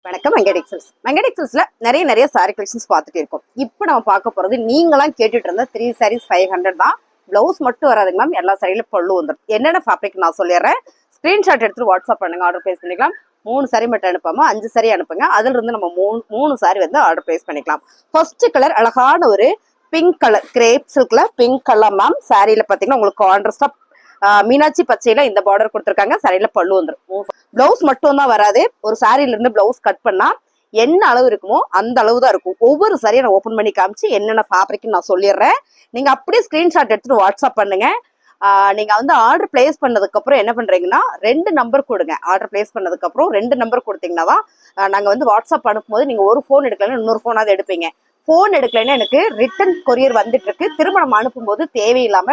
வணக்கம் வெங்கடெக்ஸல்ஸ்ல நிறைய sorry collections பார்த்துட்டு இருக்கோம். இப்போ நம்ம பார்க்க போறது நீங்களாம் கேட்டுட்டு இருந்த 3 sarees 500 தான். பிளவுஸ் மட்டும் வராதுங்க மேம், எல்லா சாரியில பல்லு வந்துடும். என்னென்ன ஃபேப்ரிக் நான் சொல்லிடுறேன். ஸ்கிரீன்ஷாட் எடுத்து வாட்ஸ்அப் பண்ணுங்க, ஆர்டர் பிளேஸ் பண்ணிக்கலாம். 3 சாரி மட்டும் அனுப்பாம 5 சாரி அனுப்புங்க. அதுல இருந்து நம்ம மூணு சாரி வந்து ஆர்டர் பிளேஸ் பண்ணிக்கலாம். ஃபர்ஸ்ட் கலர் அழகான ஒரு பிங்க் கலர், கிரேப் சில்க்ல பிங்க் கலர் மேம். சாரியில பாத்தீங்கன்னா உங்களுக்கு கான்ட்ராஸ்டா மீனாட்சி பச்சையில இந்த பார்டர் கொடுத்துருக்காங்க. சாரியில பல்லு வந்துடும். பிளவுஸ் மட்டும் தான் வராது. ஒரு சாரியில இருந்து பிளவுஸ் கட் பண்ணா என்ன அளவு இருக்குமோ அந்த அளவு தான் இருக்கும். ஒவ்வொரு சாரியை நான் ஓப்பன் பண்ணி காமிச்சு என்னென்ன ஃபேப்ரிக்னு நான் சொல்லிடுறேன். நீங்க அப்படியே ஸ்கிரீன்ஷாட் எடுத்துட்டு வாட்ஸ்அப் பண்ணுங்க. நீங்க வந்து ஆர்டர் பிளேஸ் பண்ணதுக்கு அப்புறம் என்ன பண்றீங்கன்னா 2 நம்பர் கொடுங்க. ஆர்டர் பிளேஸ் பண்ணதுக்கு அப்புறம் 2 நம்பர் கொடுத்தீங்கன்னா தான் நாங்க வந்து வாட்ஸ்அப் அனுப்பும்போது நீங்க ஒரு போன் எடுக்கலன்னா இன்னொரு போனாவது எடுப்பீங்க. போன் எடுக்கலைன்னா எனக்கு ரிட்டன் கொரியர் வந்துட்டு இருக்கு. திரும்ப நம்ம அனுப்பும்போது தேவையில்லாம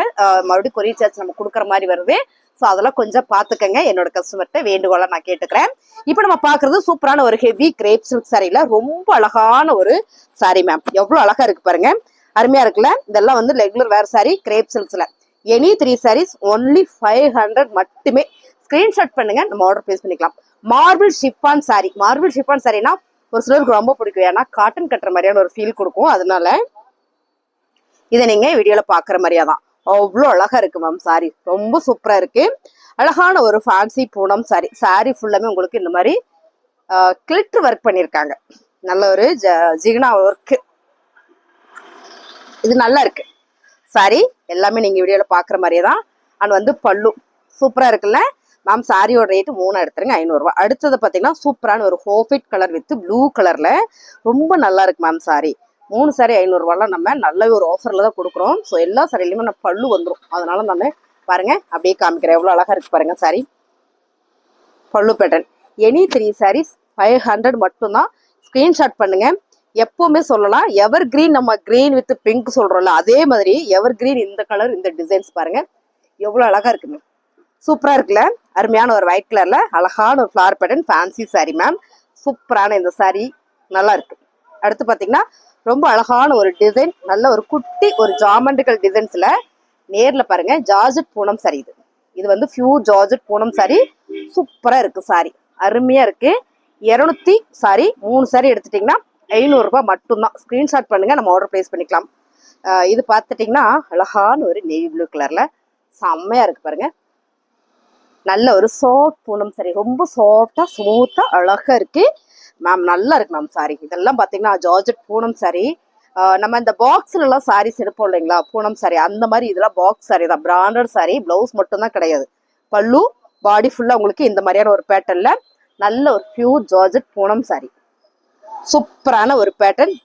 மறுபடியும் கொரியர் சார்ஜ் நம்ம கொடுக்குற மாதிரி வருது. ஸோ அதெல்லாம் கொஞ்சம் பார்த்துக்கங்க. என்னோட கஸ்டமர்கிட்ட வேண்டுகோளா நான் கேட்டுக்கிறேன். இப்போ நம்ம பார்க்கறது சூப்பரான ஒரு ஹெவி கிரேப் சில்க் சாரியில ரொம்ப அழகான ஒரு சாரி மேம். எவ்வளவு அழகா இருக்கு பாருங்க, அருமையா இருக்குல்ல. இதெல்லாம் வந்து ரெகுலர் வேர் சாரி கிரேப் சில்க்ஸ்ல. எனி 3 sarees only 500 மட்டுமே. ஸ்கிரீன்ஷாட் பண்ணுங்க, நம்ம ஆர்டர் பிளேஸ் பண்ணிக்கலாம். Marble chiffon sari. Marble chiffon சாரினா ஒரு சிலருக்கு ரொம்ப பிடிக்கும். ஏன்னா காட்டன் கட்டுற மாதிரியான ஒரு ஃபீல் கொடுக்கும். அதனால இதை நீங்க வீடியோல பாக்குற மாதிரியாதான் அவ்வளோ அழகா இருக்கு மேம். சாரி ரொம்ப சூப்பரா இருக்கு. அழகான ஒரு ஃபேன்சி பூனம் சாரி. சாரி ஃபுல்லாமே உங்களுக்கு இந்த மாதிரி கிளிட்டர் ஒர்க் பண்ணிருக்காங்க. நல்ல ஒரு ஜிகினா ஒர்க். இது நல்லா இருக்கு. சாரி எல்லாமே நீங்க வீடியோல பாக்குற மாதிரியே தான். அண்ட் வந்து பல்லு சூப்பரா இருக்குல்ல மேம். சாரியோட ரேட்டு 3 எடுத்துருங்க, 500 ரூபாய். அடுத்தது பாத்தீங்கன்னா சூப்பரான ஒரு ஹோஃபிட் கலர் வித் ப்ளூ கலர்ல ரொம்ப நல்லா இருக்கு மேம். சாரி 3 சாரி 500 ரூபாய்லாம் நம்ம நல்ல ஒரு ஆஃபர்ல தான் கொடுக்குறோம். ஸோ எல்லா சாரிலையுமே நம்ம பல்லு வந்துடும். அதனால நான் பாருங்க அப்படியே காமிக்கிறேன். எவ்வளவு அழகா இருக்கு பாருங்க சாரி. பல்லு பேட்டர்ன். எனி 3 sarees 500 மட்டும்தான். ஸ்கிரீன்ஷாட் பண்ணுங்க. எப்பவுமே சொல்லலாம் எவர் கிரீன், நம்ம கிரீன் வித் பிங்க் சொல்றோம்ல, அதே மாதிரி எவர் கிரீன் இந்த கலர் இந்த டிசைன்ஸ் பாருங்க எவ்வளவு அழகா இருக்குங்க. சூப்பரா இருக்குல்ல. அருமையான ஒரு ஒயிட் கலர்ல அழகான ஒரு flower pattern fancy sorry ma'am. சூப்பரான இந்த சாரி நல்லா இருக்கு. அடுத்து பாத்தீங்கன்னா ரொம்ப அழகான ஒரு டிசைன், நல்ல ஒரு குட்டி ஒரு ஜாமெண்ட்ரிக்கல் டிசைன்ஸ்ல நேர்ல பாருங்க ஜார்ஜெட் பூனம் சாரி. இது வந்து பியூர் ஜார்ஜெட் பூனம் சாரி. சூப்பரா இருக்கு சாரி, அருமையா இருக்கு. 200 சாரி 3 சாரி எடுத்துட்டீங்கன்னா 500 ரூபாய் மட்டும்தான். ஸ்கிரீன்ஷாட் பண்ணுங்க, நம்ம ஆர்டர் பிளேஸ் பண்ணிக்கலாம். இது பார்த்துட்டீங்கன்னா அழகான ஒரு நேவி ப்ளூ கலர்ல செம்மையா இருக்கு பாருங்க. நல்ல ஒரு சாஃப்ட் பூனம் சாரி, ரொம்ப சாஃப்டா ஸ்மூத்தா அழகா இருக்கு மேம். நல்லா இருக்கு மேம் சாரி. இதெல்லாம் பாத்தீங்கன்னா ஜார்ஜெட் பூனம் சாரி. நம்ம இந்த பாக்ஸ்ல எல்லாம் சாரீஸ் எடுப்போம் இல்லைங்களா, பூனம் சாரி அந்த மாதிரி இதெல்லாம் பாக்ஸ் சாரி தான். Branded sorry. பிளவுஸ் மட்டும் தான் கிடையாது. பல்லு பாடி ஃபுல்லா உங்களுக்கு இந்த மாதிரியான ஒரு பேட்டர்ன்ல நல்ல ஒரு பியூர் ஜார்ஜெட் பூனம் சாரி. சூப்பரான ஒரு பேட்டர்ன்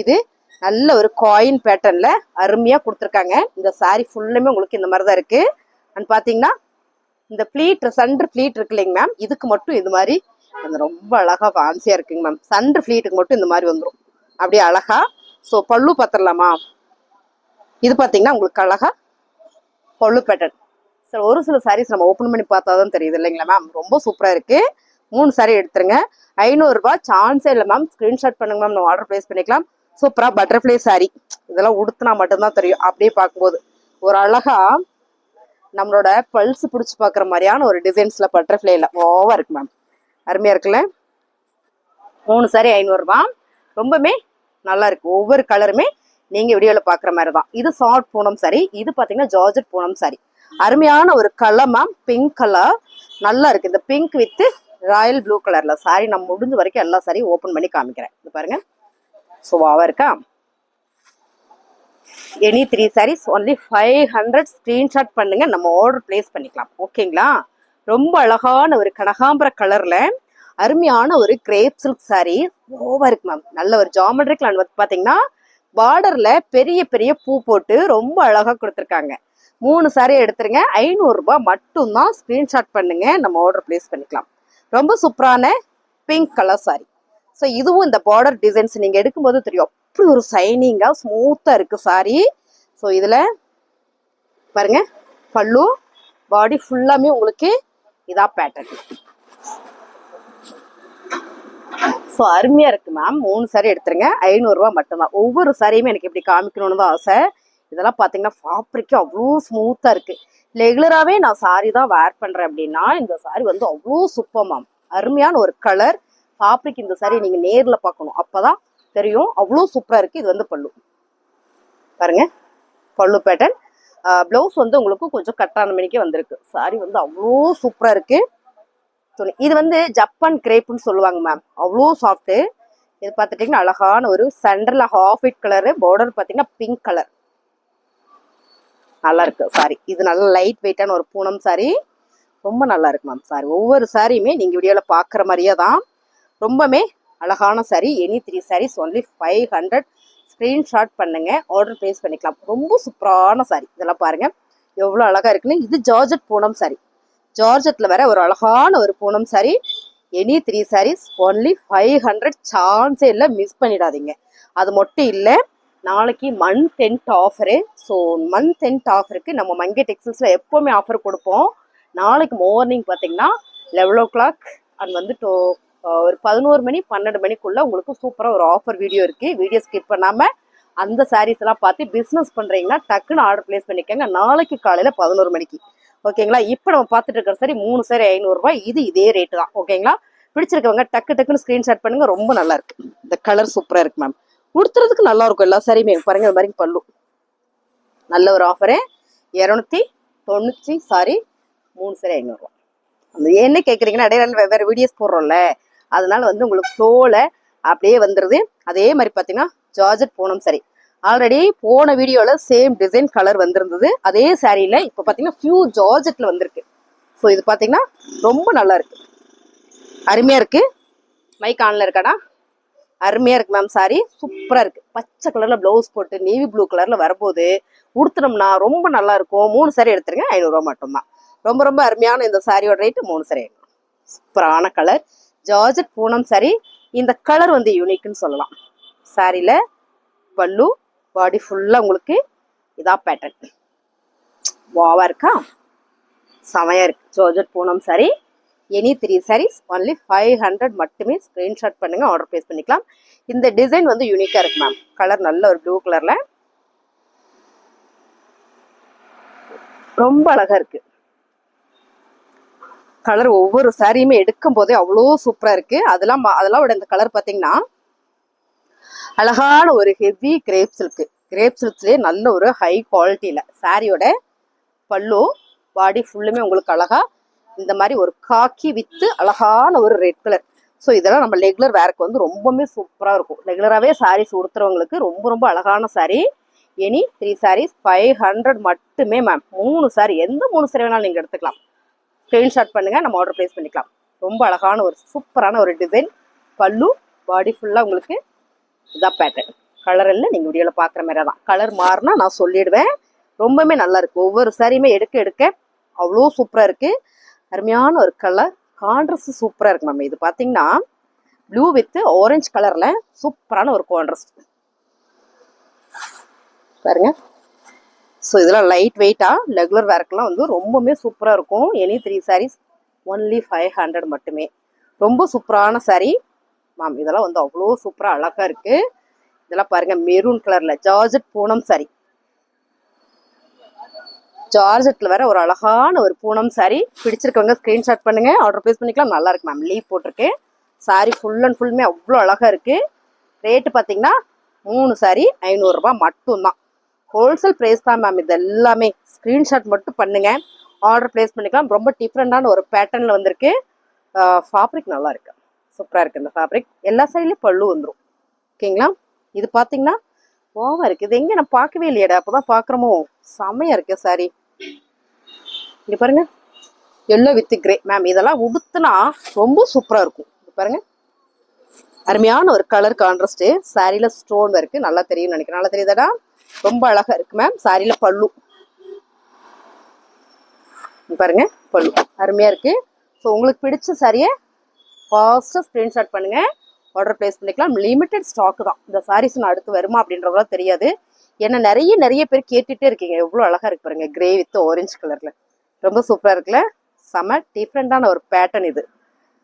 இது. நல்ல ஒரு காயின் பேட்டர்ன்ல அருமையா கொடுத்துருக்காங்க. இந்த சாரி ஃபுல்லுமே உங்களுக்கு இந்த மாதிரி தான் இருக்கு. அண்ட் பாத்தீங்கன்னா இந்த பிளீட் சென்டர் பிளீட் இருக்கு இல்லைங்க மேம், இதுக்கு மட்டும் இது மாதிரி ரொம்ப அழகா ஃபேன்சியா இருக்குங்க மேம். சென்டர் பிளீட்டுக்கு மட்டும் இந்த மாதிரி வந்துடும் அப்படியே அழகா. ஸோ பல்லு பார்த்துடலாமா. இது பார்த்தீங்கன்னா உங்களுக்கு அழகா பல்லு பேட்டர்ன். சார் ஒரு சில சாரீஸ் நம்ம ஓப்பன் பண்ணி பார்த்தாதான் தெரியுது இல்லைங்களா மேம். ரொம்ப சூப்பரா இருக்கு. 3 சாரி எடுத்துருங்க, 500 ரூபாய். சான்ஸே இல்லை மேம். ஸ்கிரீன்ஷாட் பண்ணுங்க மேம், நம்ம ஆர்டர் பிளேஸ் பண்ணிக்கலாம். சூப்பரா பட்டர்ஃபிளை சாரி. இதெல்லாம் உடுத்தினா மட்டும்தான் தெரியும். அப்படியே பார்க்கும்போது ஒரு அழகா நம்மளோட பல்ஸ் பிடிச்சி பாக்குற மாதிரியான ஒரு டிசைன்ஸ்ல பட்டர்ஃபிளைல ஓவா இருக்கு மேம். அருமையா இருக்குல்ல. 3 சாரி 500 ரூபாய். ரொம்பவே நல்லா இருக்கு. ஒவ்வொரு கலருமே நீங்க வீடியோல பாக்குற மாதிரி தான். இது சாஃப்ட் பூனம் சாரி. இது பாத்தீங்கன்னா ஜார்ஜெட் பூனம் சாரி. அருமையான ஒரு கலர் மேம், பிங்க் கலர் நல்லா இருக்கு. இந்த பிங்க் வித் ராயல் ப்ளூ கலர்ல சாரி. நான் முடிஞ்ச வரைக்கும் எல்லா சாரியும் ஓபன் பண்ணி காமிக்கிறேன். இது பாருங்க சோவாவா இருக்கா. Any 3 sarees only 500. ஸ்கிரீன்ஷாட் பண்ணுங்க, நம்ம ஆர்டர் பிளேஸ் பண்ணிக்கலாம். ஓகேங்களா. ரொம்ப அழகான ஒரு கனகாம்பர கலர்ல அருமையான ஒரு கிரேப் சில்க் சாரி ஓவா இருக்கு மேம். நல்ல ஒரு ஜாமெட்ரிக் லைன் வந்து பாத்தீங்கன்னா பார்டர்ல பெரிய பெரிய பூ போட்டு ரொம்ப அழகா கொடுத்துருக்காங்க. 3 சாரி எடுத்துருங்க, 500 ரூபாய் மட்டும்தான். ஸ்கிரீன்ஷாட் பண்ணுங்க, நம்ம ஆர்டர் பிளேஸ் பண்ணிக்கலாம். ரொம்ப சூப்பரான பிங்க் கலர் சாரி. ஸோ இதுவும் இந்த பார்டர் டிசைன்ஸ் நீங்க எடுக்கும்போது தெரியும் அப்படி ஒரு சைனிங்கா ஸ்மூத்தா இருக்கு சாரி. ஸோ இதுல பாருங்க பல்லு பாடி ஃபுல்லாமே உங்களுக்கு இதா பேட்டர்ன். ஸோ அருமையா இருக்கு மேம். 3 சாரி எடுத்துருங்க, 500 ரூபாய் மட்டும்தான். ஒவ்வொரு சாரியுமே எனக்கு இப்படி காமிக்கணும்னு தான் ஆசை. இதெல்லாம் பாத்தீங்கன்னா ஃபேப்ரிக் அவ்வளோ ஸ்மூத்தா இருக்கு. ரெகுலராகவே நான் சாரி தான் வேர் பண்றேன் அப்படின்னா இந்த சாரி வந்து அவ்வளோ சூப்பர் மேம். அருமையான ஒரு கலர் ஃபேப்ரிக் இந்த சாரி நீங்க நேர்ல பார்க்கணும், அப்பதான் தெரியும். அவ்வளோ சூப்பரா இருக்கு. இது வந்து பல்லு பாருங்க, பல்லு பேட்டர்ன். பிளவுஸ் வந்து உங்களுக்கு கொஞ்சம் கட்டான மணிக்கே வந்திருக்கு. சாரி வந்து அவ்வளோ சூப்பரா இருக்கு. துணி இது வந்து ஜப்பான் கிரேப்னு சொல்லுவாங்க மேம், அவ்வளோ சாஃப்ட். இது பார்த்துட்டீங்கன்னா அழகான ஒரு சென்டர்ல ஹாஃப் ஒயிட் கலரு, பார்டர் பார்த்தீங்கன்னா பிங்க் கலர், நல்லா இருக்கு சாரி. இது நல்ல லைட் வெயிட்டான ஒரு பூனம் சாரி, ரொம்ப நல்லா இருக்கு மேம் சாரி. ஒவ்வொரு சாரியுமே நீங்க வீடியோல பாக்குற மாதிரியே தான், ரொம்பவே அழகான sari. Any 3 saris only 500. Screenshot பண்ணுங்க, ஆர்டர் பிளேஸ் பண்ணிக்கலாம். ரொம்ப சூப்பரான சாரி. இதெல்லாம் பாருங்க எவ்வளவு அழகா இருக்குன்னு. இது ஜார்ஜெட் பூனம் சாரி, ஜார்ஜெட்ல வர ஒரு அழகான ஒரு பூனம் சாரி. Any 3 saris only 500. சான்ஸே இல்லை, மிஸ் பண்ணிடாதீங்க. அது மட்டும் இல்லை, நாளைக்கு month end offer. So month end ஆஃபருக்கு நம்ம மங்கை டெக்ஸ்டைல்ஸில் எப்போவுமே ஆஃபர் கொடுப்போம். நாளைக்கு மார்னிங் பார்த்தீங்கன்னா 11 o'clock அண்ட் வந்து ஒரு 11 மணி 12 மணிக்குள்ளே உங்களுக்கு சூப்பராக ஒரு ஆஃபர் வீடியோ இருக்குது. வீடியோ ஸ்கிப் பண்ணாமல் அந்த சாரீஸ் எல்லாம் பார்த்து பிஸ்னஸ் பண்ணுறீங்கன்னா டக்குன்னு ஆர்டர் பிளேஸ் பண்ணிக்கோங்க. நாளைக்கு காலையில் 11 மணிக்கு. ஓகேங்களா? இப்போ நம்ம பார்த்துட்டு இருக்கிற சரி 3 சாரி 500 ரூபாய். இது இதே ரேட்டு தான். ஓகேங்களா? பிடிச்சிருக்கவங்க டக்குன்னு ஸ்க்ரீன்ஷாட் பண்ணுங்க. ரொம்ப நல்லா இருக்கு. இந்த கலர் சூப்பராக இருக்கு மேம். உடுத்துறதுக்கு நல்லா இருக்கும் எல்லா சாரியுமே. பாருங்க இது மாதிரி பல்லு நல்ல ஒரு ஆஃபரு. 290 சாரி 3 சாரி 500 ரூபா. அந்த என்ன கேட்குறீங்கன்னா இடையில வெவ்வேறு வீடியோஸ் போடுறோம்ல, அதனால வந்து உங்களுக்கு ஃப்ளோல அப்படியே வந்துடுது. அதே மாதிரி பார்த்தீங்கன்னா ஜார்ஜெட் பூனம் சாரி ஆல்ரெடி போன வீடியோல சேம் டிசைன் கலர் வந்திருந்தது. அதே சாரியில இப்போ பார்த்தீங்கன்னா ஃபியூ ஜார்ஜெட்ல வந்திருக்கு. ஸோ இது பார்த்தீங்கன்னா ரொம்ப நல்லா இருக்கு, அருமையா இருக்கு. மைக் ஆன்ல இருக்காடா, அருமையா இருக்கு மேம். சாரி சூப்பரா இருக்கு. பச்சை கலர்ல பிளவுஸ் போட்டு நேவி ப்ளூ கலர்ல வரும்போது உடுத்தினோம்னா ரொம்ப நல்லா இருக்கும். 3 சாரி எடுத்துருங்க, 500 ரூபா மட்டும்தான். ரொம்ப ரொம்ப அருமையான இந்த சாரியோட ரேட்டு 3 சாரி 500. சூப்பரான கலர் ஜார்ஜெட் பூனம் சாரி. இந்த கலர் வந்து யூனிக்னு சொல்லலாம். சாரியில பல்லு, பாடி ஃபுல்லா உங்களுக்கு இதா பேட்டர்ன் வாவா இருக்கா, செமையா இருக்கு. Georgette Poonam sari. Any 3 saris only 500 மட்டுமே. ஸ்கிரீன்ஷாட் பண்ணுங்க, ஆர்டர் பிளேஸ் பண்ணிக்கலாம். இந்த டிசைன் வந்து யூனிக்கா இருக்கு மேம். கலர் நல்ல ஒரு ப்ளூ கலர்ல ரொம்ப அழகா இருக்கு. கலர் ஒவ்வொரு சாரியுமே எடுக்கும் போதே அவ்வளோ சூப்பரா இருக்கு. அதெல்லாம் விட இந்த கலர் பார்த்தீங்கன்னா அழகான ஒரு ஹெவி கிரேப் சில்க். கிரேப் சில்க்ஸ்லேயே நல்ல ஒரு ஹை குவாலிட்டியில சாரியோட பல்லு, பாடி ஃபுல்லுமே உங்களுக்கு அழகா இந்த மாதிரி ஒரு காக்கி வித்து அழகான ஒரு ரெட் கலர். ஸோ இதெல்லாம் நம்ம ரெகுலர் வேருக்கு வந்து ரொம்பவுமே சூப்பராக இருக்கும். ரெகுலராகவே சாரீஸ் உடுத்துறவங்களுக்கு ரொம்ப ரொம்ப அழகான சாரி. எனி 3 சாரீஸ் 500 மட்டுமே மேம். 3 சாரி, எந்த 3 சாரி வேணாலும் நீங்கள் எடுத்துக்கலாம். ஸ்க்ரீன்ஷாட் பண்ணுங்க, நம்ம ஆர்டர் பிளேஸ் பண்ணிக்கலாம். ரொம்ப அழகான ஒரு சூப்பரான ஒரு டிசைன். பல்லு, பாடி ஃபுல்லாக உங்களுக்கு இதான் பேட்டர்ன். கலர் எல்லாம் நீங்கள் வீடியோவில் பார்க்குற மாதிரி தான். கலர் மாறினா நான் சொல்லிடுவேன். ரொம்பவுமே நல்லா இருக்கு. ஒவ்வொரு சாரியுமே எடுக்க எடுக்க அவ்வளோ சூப்பராக இருக்கு. அருமையான ஒரு கலர் கான்ட்ராஸ்ட் சூப்பராக இருக்கு மேம். இது பார்த்தீங்கன்னா ப்ளூ வித் ஆரஞ்சு கலர்ல சூப்பரான ஒரு கான்ட்ராஸ்ட் பாருங்க. ஸோ இதெல்லாம் லைட் வெயிட்டா ரெகுலர் வேர்க்கெல்லாம் வந்து ரொம்பவுமே சூப்பராக இருக்கும். எனி 3 சாரீஸ் ஒன்லி 500 மட்டுமே. ரொம்ப சூப்பரான சாரி மேம். இதெல்லாம் வந்து அவ்வளோ சூப்பராக அழகா இருக்கு. இதெல்லாம் பாருங்க மெரூன் கலர்ல ஜார்ஜெட் பூனம் சாரி. ஜார்ஜெட்ல வேற ஒரு அழகான ஒரு பூனம் சாரி. பிடிச்சிருக்கவங்க ஸ்கிரீன்ஷாட் பண்ணுங்க, ஆர்டர் பிளேஸ் பண்ணிக்கலாம். நல்லா இருக்கு மேம். லீவ் போட்டிருக்கேன். சாரி ஃபுல் அண்ட் ஃபுல்லுமே அவ்வளோ அழகா இருக்கு. ரேட்டு பார்த்தீங்கன்னா 3 சாரி 500 ரூபாய் மட்டும்தான். ஹோல்சேல் ப்ரைஸ் தான் மேம். இது எல்லாமே ஸ்க்ரீன்ஷாட் மட்டும் பண்ணுங்க, ஆர்டர் பிளேஸ் பண்ணிக்கலாம். ரொம்ப டிஃப்ரெண்டான ஒரு பேட்டர்னில் வந்திருக்கு. ஃபேப்ரிக் நல்லா இருக்கு, சூப்பராக இருக்கு. இந்த ஃபேப்ரிக் எல்லா சைட்லேயும் பல்லு வந்துடும். ஓகேங்களா? இது பார்த்தீங்கன்னா ஓவா இருக்கு. இது எங்கே நான் பார்க்கவே இல்லையாடா, அப்போதான் பார்க்குறோமோ. செமையா இருக்கு சாரி. இங்க பாருங்க எல்லோ வித் கிரே மேம். இதெல்லாம் உடுத்துனா ரொம்ப சூப்பராக இருக்கும். பாருங்க அருமையான ஒரு கலர் கான்ட்ராஸ்ட். சாரியில ஸ்டோன் இருக்கு, நல்லா தெரியும் நினைக்கிறேன். நல்லா தெரியுதாடா, ரொம்ப அழகா இருக்கு மேம். சாரியில பல்லு பாருங்க, பல்லு அருமையா இருக்கு. ஸோ உங்களுக்கு பிடிச்ச சாரியை ஃபாஸ்ட்டாக ஸ்க்ரீன்ஷாட் பண்ணுங்க, ஆர்டர் பிளேஸ் பண்ணிக்கலாம். லிமிடெட் ஸ்டாக் தான். இந்த சாரீஸ் நான் அடுத்து வருமா அப்படின்றதெல்லாம் தெரியாது. ஏன்னா நிறைய பேர் கேட்டுட்டே இருக்கீங்க. எவ்வளோ அழகா இருக்கு பாருங்க, கிரே வித் ஆரஞ்சு கலர்ல ரொம்ப சூப்பரா இருக்குல்ல. செம டிஃப்ரெண்டான ஒரு பேட்டர்ன் இது.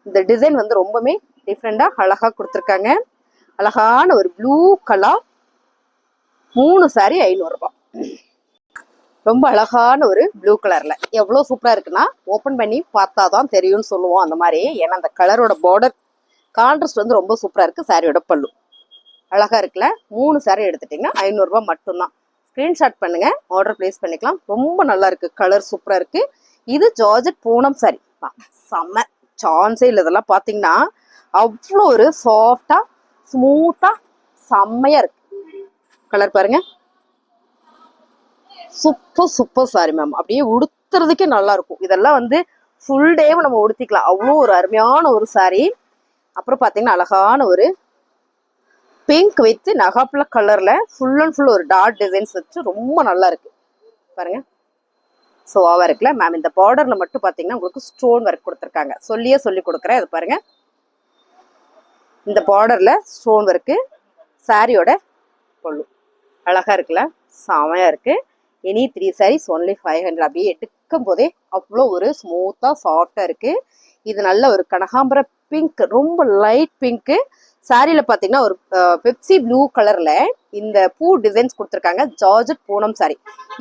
இந்த டிசைன் வந்து ரொம்பவே டிஃப்ரெண்டா அழகா கொடுத்துருக்காங்க. அழகான ஒரு ப்ளூ கலர். 3 சாரி 500 ரூபாய். ரொம்ப அழகான ஒரு ப்ளூ கலர்ல எவ்வளவு சூப்பரா இருக்குன்னா ஓபன் பண்ணி பார்த்தாதான் தெரியும்னு சொல்லுவோம் அந்த மாதிரி. ஏன்னா அந்த கலரோட பார்டர் கான்ட்ராஸ்ட் வந்து ரொம்ப சூப்பரா இருக்கு. சாரியோட பல்லு அழகா இருக்குல்ல. 3 சாரி எடுத்துட்டீங்கன்னா 500 ரூபாய் மட்டும்தான். ஸ்கிரீன்ஷாட் பண்ணுங்க, ஆர்டர் பிளேஸ் பண்ணிக்கலாம். ரொம்ப நல்லா இருக்கு, கலர் சூப்பரா இருக்கு. இது ஜார்ஜெட் பூனம் சாரி, செம்ம சான்ஸே இல்லை. இதெல்லாம் பாத்தீங்கன்னா அவ்வளோ ஒரு சாஃப்டா ஸ்மூத்தா செம்மையா இருக்கு. கலர் பாருங்க, சூப்பர் சூப்பர் சாரி மேம். அப்படியே உடுத்துறதுக்கே நல்லா இருக்கும். இதெல்லாம் வந்து ஃபுல் டேவும் நம்ம உடுத்திக்கலாம். அவ்வளோ ஒரு அருமையான ஒரு சாரி. அப்புறம் பாத்தீங்கன்னா அழகான ஒரு பிங்க் வித் நகாப்ல கலர்ல ஃபுல் அண்ட் ஃபுல் ஒரு டாட் டிசைன்ஸ் வச்சு ரொம்ப நல்லா இருக்கு பாருங்க. ஸோ ஓவா இருக்குல்ல மேம். இந்த பார்டர்ல மட்டும் பாத்தீங்கன்னா உங்களுக்கு ஸ்டோன் ஒர்க் கொடுத்துருக்காங்க. சொல்லி கொடுக்குறேன். அது பாருங்க, இந்த பார்டர்ல ஸ்டோன் ஒர்க்கு. சாரியோட பல்லு அழகா இருக்குல்ல, செமையா இருக்கு. Any 3 saris only 500. அப்படியே எடுக்கும் போதே அவ்வளோ ஒரு ஸ்மூத்தா சாஃப்டா இருக்கு. இது நல்ல ஒரு கனகாம்பர பிங்க், ரொம்ப லைட் பிங்க். சாரியில பாத்தீங்கன்னா ஒரு பெப்சி ப்ளூ கலர்ல இந்த பூ டிசைன்ஸ் கொடுத்துருக்காங்க. Georgette Poonam sorry.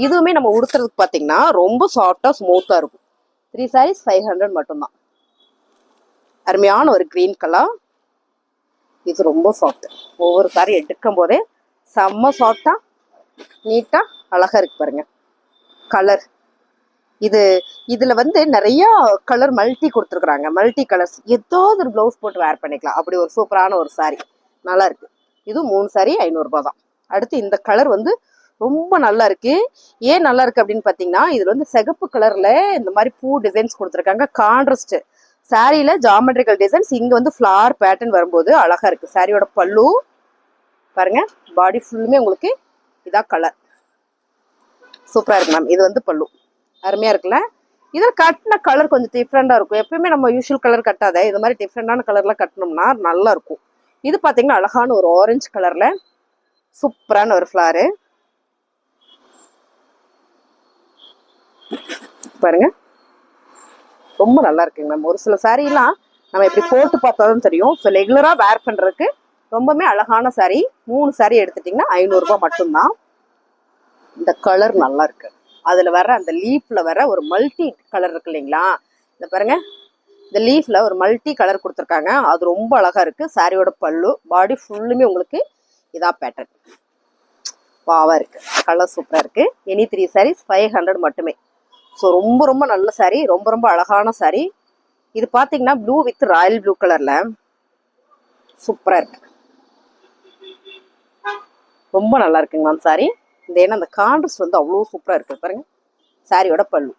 இதுவுமே நம்ம உடுத்துறதுக்கு பாத்தீங்கன்னா ரொம்ப சாஃப்டா ஸ்மூத்தா இருக்கும். 3 சாரீஸ் 500 மட்டும்தான். அருமையான ஒரு கிரீன் கலர். இது ரொம்ப சாஃப்ட். ஒவ்வொரு சாரி எடுக்கும் போதே செம்ம சாஃப்டா நீட்டா அழகா இருக்கு பாருங்க கலர். இதுல வந்து நிறைய கலர் மல்டி கொடுத்துருக்குறாங்க. மல்டி கலர்ஸ், ஏதாவது ஒரு பிளவுஸ் போட்டு வேர் பண்ணிக்கலாம். அப்படி ஒரு சூப்பரான ஒரு சாரி, நல்லா இருக்கு. இது 3 சாரி 500 ரூபாய் தான். அடுத்து இந்த கலர் வந்து ரொம்ப நல்லா இருக்கு. ஏன் நல்லா இருக்கு அப்படின்னு பாத்தீங்கன்னா, இதுல வந்து சிகப்பு கலர்ல இந்த மாதிரி பூ டிசைன்ஸ் கொடுத்துருக்காங்க. கான்ட்ராஸ்ட் சாரியில ஜாமெட்ரிக்கல் டிசைன்ஸ், இங்க வந்து ஃபிளவர் பேட்டர்ன் வரும்போது அழகா இருக்கு. சாரியோட பல்லு பாருங்க, பாடி ஃபுல்லுமே உங்களுக்கு இதான் கலர் சூப்பரா இருக்கு மேம். இது வந்து பல்லு அருமையா இருக்குல்ல. இதில் கட்டின கலர் கொஞ்சம் டிஃப்ரெண்டா இருக்கும். எப்பயுமே நம்ம யூஸ்வல் கலர் கட்டாத இது மாதிரி டிஃப்ரெண்டான கலர்லாம் கட்டணும்னா நல்லா இருக்கும். இது பாத்தீங்கன்னா அழகான ஒரு ஆரஞ்சு கலர்ல சூப்பரான ஒரு ஃபிளாரு பாருங்க, ரொம்ப நல்லா இருக்குங்க மேம். ஒரு சில சாரீலாம் நம்ம எப்படி போட்டு பார்த்தாலும் தெரியும். ஸோ ரெகுலரா வேர் பண்றதுக்கு ரொம்பவே அழகான சாரி. 3 சாரி எடுத்துட்டீங்கன்னா 500 ரூபாய் மட்டும்தான். இந்த கலர் நல்லா இருக்கு. அதுல வர அந்த லீஃப்ல வர ஒரு மல்டி கலர் இருக்கு இல்லைங்களா, இந்த பாருங்க, இந்த லீஃப்ல ஒரு மல்டி கலர் கொடுத்துருக்காங்க. அது ரொம்ப அழகா இருக்கு. சாரியோட பல்லு பாடி ஃபுல்லுமே உங்களுக்கு இதா பேட்டர்ன் வாவா இருக்கு. கலர் சூப்பரா இருக்கு. எனி 3 சாரீஸ் 500 மட்டுமே. ஸோ ரொம்ப ரொம்ப நல்ல சாரி, ரொம்ப ரொம்ப அழகான சாரி. இது பாத்தீங்கன்னா ப்ளூ வித் ராயல் ப்ளூ கலர்ல சூப்பரா இருக்கு. ரொம்ப நல்லா இருக்குங்க மேம் சாரி. இந்த ஏன்னா அந்த கான்ட்ராஸ்ட் வந்து அவ்வளோ சூப்பரா இருக்கு பாருங்க. சாரியோட பல்லு,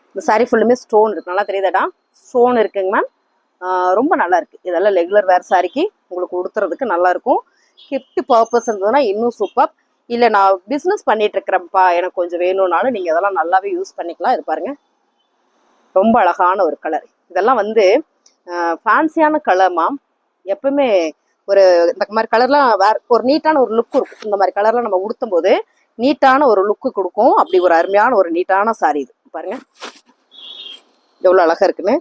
இந்த சாரி ஃபுல்லுமே ஸ்டோன் இருக்கு. நல்லா தெரியுதாடா, ஸ்டோன் இருக்குங்க மேம். ரொம்ப நல்லா இருக்கு. இதெல்லாம் ரெகுலர் வேர் சாரிக்கு உங்களுக்கு உடுத்துறதுக்கு நல்லா இருக்கும். கிஃப்ட் பர்பஸ் இருந்ததுன்னா இன்னும் சூப்பர். இல்லை நான் பிஸ்னஸ் பண்ணிட்டு இருக்கிறேன்ப்பா, எனக்கு கொஞ்சம் வேணும்னாலும் நீங்க இதெல்லாம் நல்லாவே யூஸ் பண்ணிக்கலாம். இது பாருங்க, ரொம்ப அழகான ஒரு கலர். இதெல்லாம் வந்து ஃபேன்சியான கலர் மேம். எப்பவுமே ஒரு இந்த மாதிரி கலர்லாம் வேற ஒரு நீட்டான ஒரு லுக் இருக்கும். இந்த மாதிரி கலர்லாம் நம்ம உடுத்தும் போது நீட்டான ஒரு லுக்கு கொடுக்கும். அப்படி ஒரு அருமையான ஒரு நீட்டான சாரி. இது பாருங்க எவ்வளவு அழகா இருக்குன்னு.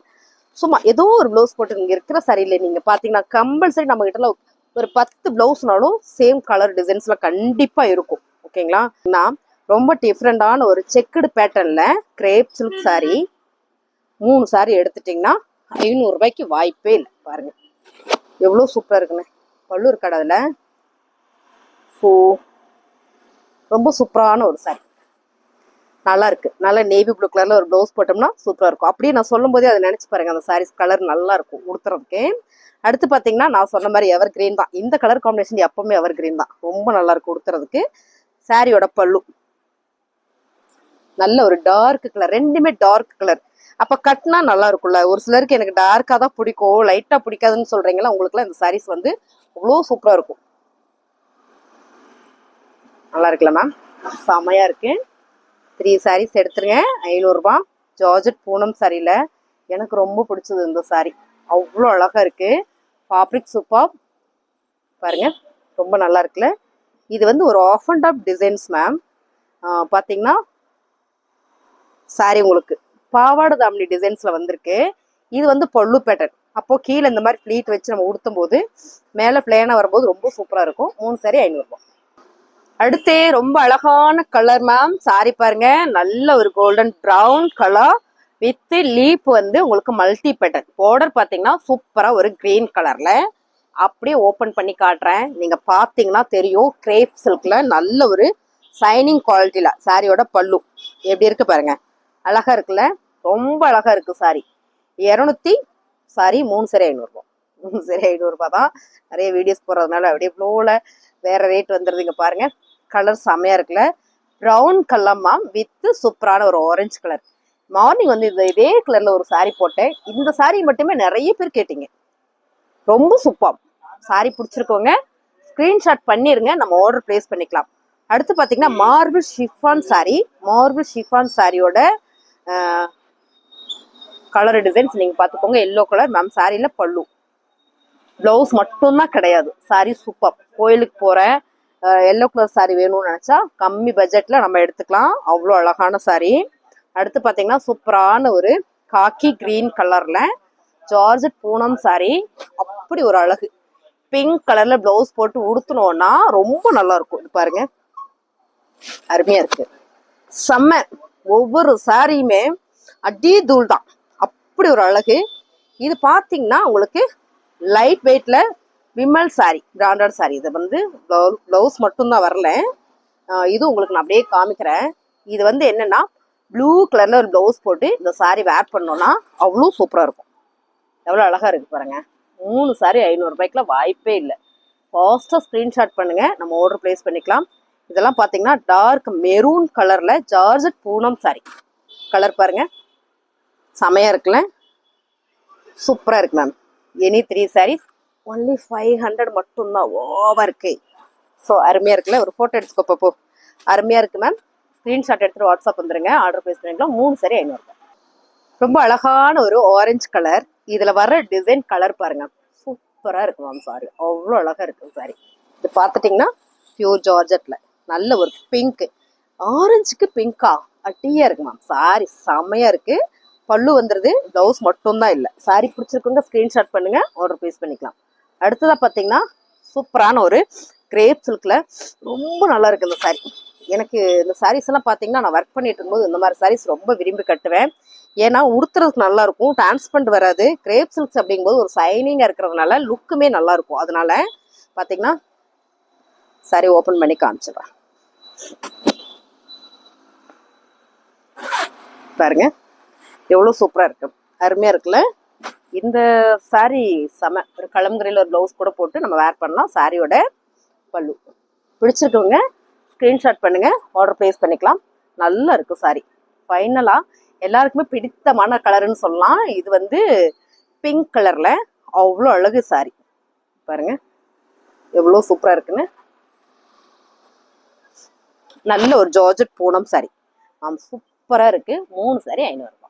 சும்மா ஏதோ ஒரு பிளவுஸ் போட்டு இங்க இருக்கிற சாரியில நீங்க பாத்தீங்கன்னா கம்பல்சரி நம்ம கிட்ட ஒரு 10 பிளவுஸ்னாலும் சேம் கலர் டிசைன்ஸ்ல கண்டிப்பா இருக்கும். ஓகேங்களா. நான் ரொம்ப டிஃப்ரெண்டான ஒரு செக்குடு பேட்டர்ன்ல கிரேப் சில்க் சாரி 3 சாரி எடுத்துட்டீங்கன்னா 500 ரூபாய்க்கு வாய்ப்பே இல்லை. பாருங்க எவ்வளவு சூப்பரா இருக்குன்னு. பல்லு இருக்காது அதுல. ஸோ ரொம்ப சூப்பரான ஒரு சாரி, நல்லா இருக்கு. நல்ல நேவி ப்ளூ கலர்ல ஒரு ப்ளவுஸ் போட்டோம்னா சூப்பரா இருக்கும். அப்படியே நான் சொல்லும் போதே அதை நினைச்சு பாருங்க, அந்த சாரீஸ் கலர் நல்லா இருக்கும் உடுத்துறதுக்கு. அடுத்து பாத்தீங்கன்னா நான் சொன்ன மாதிரி எவர் கிரீன் தான். இந்த கலர் காம்பினேஷன் எப்பவுமே எவர் கிரீன் தான், ரொம்ப நல்லா இருக்கும் உடுத்துறதுக்கு. சாரியோட பல்லு நல்ல ஒரு டார்க் கலர், ரெண்டுமே டார்க் கலர். அப்ப கட்னா நல்லா இருக்கும்ல. ஒரு சிலருக்கு எனக்கு டார்க்கா தான் பிடிக்கும், லைட்டா பிடிக்காதுன்னு சொல்றீங்களா, உங்களுக்குலாம் இந்த சாரீஸ் வந்து அவ்வளோ சூப்பரா இருக்கும். நல்லா இருக்குல்ல மேம், செமையா இருக்கு. 3 சாரீஸ் எடுத்துருங்க, 500 ரூபாய். ஜார்ஜெட் பூனம் சாரியில எனக்கு ரொம்ப பிடிச்சது இந்த சாரி. அவ்வளோ அழகா இருக்கு. ஃபேப்ரிக் சூப்பர் பாருங்க, ரொம்ப நல்லா இருக்குல்ல. இது வந்து ஒரு off and off designs ma'am. பாத்தீங்கன்னா சாரி உங்களுக்கு பாவாடை தாமணி டிசைன்ஸ்ல வந்திருக்கு. இது வந்து பல்லு பேட்டர்ன். அப்போ கீழே இந்த மாதிரி ஃபிளீட் வச்சு நம்ம உடுத்தும் போது மேல பிளேனா வரும்போது ரொம்ப சூப்பரா இருக்கும். 3 சாரி 500 ரூபாய். அடுத்து ரொம்ப அழகான கலர் மேம். சாரி பாருங்க, நல்ல ஒரு golden brown colour with leaf வந்து உங்களுக்கு மல்டி பேட்டர்ன் பார்டர் பார்த்தீங்கன்னா சூப்பரா ஒரு கிரீன் கலர்ல அப்படியே ஓப்பன் பண்ணி காட்டுறேன். நீங்க பாத்தீங்கன்னா தெரியும், கிரேப் சில்க்ல நல்ல ஒரு சைனிங் குவாலிட்டியில சாரியோட பல்லு எப்படி இருக்கு பாருங்க. அழகா இருக்குல்ல, ரொம்ப அழகா இருக்கு சாரி. 200 சாரி 3 சரி 500 ரூபாய். 3 சரி 500 ரூபாய் தான். நிறைய வீடியோஸ் போடுறதுனால அப்படியே ஃப்ளோல வேற ரேட் வந்துருதுங்க பாருங்க. கலர் செமையா இருக்குல்ல, ப்ரௌன் கல்லம்மா வித் சூப்பரான ஒரு ஆரஞ்சு கலர். மார்னிங் வந்து இதே கலர்ல ஒரு சாரி போட்டேன். இந்த சாரி மட்டுமே நிறைய பேர் கேட்டீங்க. ரொம்ப சூப்பர் சாரி. பிடிச்சிருக்கோங்க ஸ்கிரீன்ஷாட் பண்ணிருங்க, நம்ம ஆர்டர் பிளேஸ் பண்ணிக்கலாம். அடுத்து பாத்தீங்கன்னா marble chiffon sari. Marble chiffon சாரியோட கலர் டிசைன்ஸ் நீங்க பாத்துக்கோங்க. எல்லோ கலர் மேம் சாரியில பல்லு, பிளவுஸ் மட்டும்தான் கிடையாது. Sorry super. கோயிலுக்கு போறேன் எல்லோ கலர் சாரி வேணும்னு நினைச்சா கம்மி பட்ஜெட்ல நம்ம எடுத்துக்கலாம். அவ்வளோ அழகான சாரி. அடுத்து பாத்தீங்கன்னா சூப்பரான ஒரு காக்கி கிரீன் கலர்ல ஜார்ஜட் பூனம் சாரி. அப்படி ஒரு அழகு. பிங்க் கலர்ல பிளவுஸ் போட்டு உடுத்தணும்னா ரொம்ப நல்லா இருக்கும். இது பாருங்க, அருமையா இருக்கு, செம்ம. ஒவ்வொரு சாரியுமே அடி தூள் தான், அப்படி ஒரு அழகு. இது பாத்தீங்கன்னா உங்களுக்கு லைட் வெயிட்ல விமல் சாரி, பிராண்டட் சாரி. இது வந்து பிளவுஸ் மட்டும்தான் வரல. இது உங்களுக்கு நான் அப்படியே காமிக்கிறேன். இது வந்து என்னன்னா ப்ளூ கலர்ல ஒரு பிளவுஸ் போட்டு இந்த சாரி வேர் பண்ணோம்னா அவ்வளோ சூப்பரா இருக்கும். எவ்வளவு அழகா இருக்கு பாருங்க. 3 சாரி 500 ரூபாய்க்குல வாய்ப்பே இல்லை. ஃபாஸ்டா ஸ்கிரீன்ஷாட் பண்ணுங்க, நம்ம ஆர்டர் பிளேஸ் பண்ணிக்கலாம். இதெல்லாம் பாத்தீங்கன்னா டார்க் மெரூன் கலர்ல ஜார்ஜட் பூனம் சாரி. கலர் பாருங்க, செமையா இருக்குல்ல, சூப்பரா இருக்கு மேம். எனி 3 சாரீஸ் ஒன்லி 500 மட்டும்தான். ஓவர் இருக்கு. ஸோ அருமையா இருக்குல்ல, ஒரு போட்டோ எடுத்துக்கோ போ. அருமையா இருக்கு மேம். ஸ்கிரீன்ஷாட் எடுத்துட்டு வாட்ஸ்அப் வந்துருங்க, ஆர்டர் பிளேஸ் பண்ணிக்கலாம். 3 சாரி 500 ரூபாய். ரொம்ப அழகான ஒரு ஆரஞ்சு கலர். இதுல வர்ற டிசைன் கலர் பாருங்க, சூப்பரா இருக்கு மேம். சாரி அவ்வளோ அழகா இருக்கு சாரி. இது பார்த்துட்டீங்கன்னா பியூர் ஜார்ஜெட்ல நல்ல ஒரு பிங்க், ஆரஞ்சுக்கு பிங்கா அட்டியா இருக்கு மேம். சாரி செம்மையா இருக்கு. பல்லு வந்துருது, பிளவுஸ் மட்டும் தான் இல்லை. சாரி பிடிச்சிருக்குங்க ஸ்கிரீன்ஷாட் பண்ணுங்க, ஆர்டர் பிளேஸ் பண்ணிக்கலாம். அடுத்ததா பாத்தீங்கன்னா சூப்பரான ஒரு கிரேப் சில்க்ல ரொம்ப நல்லா இருக்கு இந்த சாரி. எனக்கு இந்த சாரீஸ் எல்லாம் பாத்தீங்கன்னா நான் ஒர்க் பண்ணிட்டு இருக்கும்போது இந்த மாதிரி சாரீஸ் ரொம்ப விரும்பி கட்டுவேன். ஏன்னா உடுத்துறதுக்கு நல்லா இருக்கும், டிரான்ஸ்பரண்ட் வராது. கிரேப் சில்க்ஸ் அப்படிங்கும்போது ஒரு சைனிங்கா இருக்கிறதுனால லுக்குமே நல்லா இருக்கும். அதனால பாத்தீங்கன்னா சாரி ஓபன் பண்ணி காமிச்சிடுறேன் பாருங்க, எவ்வளவு சூப்பரா இருக்கு, அருமையா இருக்குல்ல. இந்த சாரி செம. ஒரு கலம்கரையில் ஒரு பிளவுஸ் கூட போட்டு நம்ம வேர் பண்ணலாம். சாரியோட பல்லு பிடிச்சிருக்கவங்க ஸ்கிரீன்ஷாட் பண்ணுங்க, ஆர்டர் பிளேஸ் பண்ணிக்கலாம். நல்லா இருக்கு சாரி. ஃபைனலா எல்லாருக்குமே பிடித்தமான கலர்னு சொல்லலாம். இது வந்து பிங்க் கலர்ல அவ்வளோ அழகு சாரி. பாருங்க எவ்வளோ சூப்பரா இருக்குன்னு. நல்ல ஒரு ஜார்ஜட் பூனம் சாரி. சூப்பரா இருக்கு. 3 சாரி 500 ரூபாய்.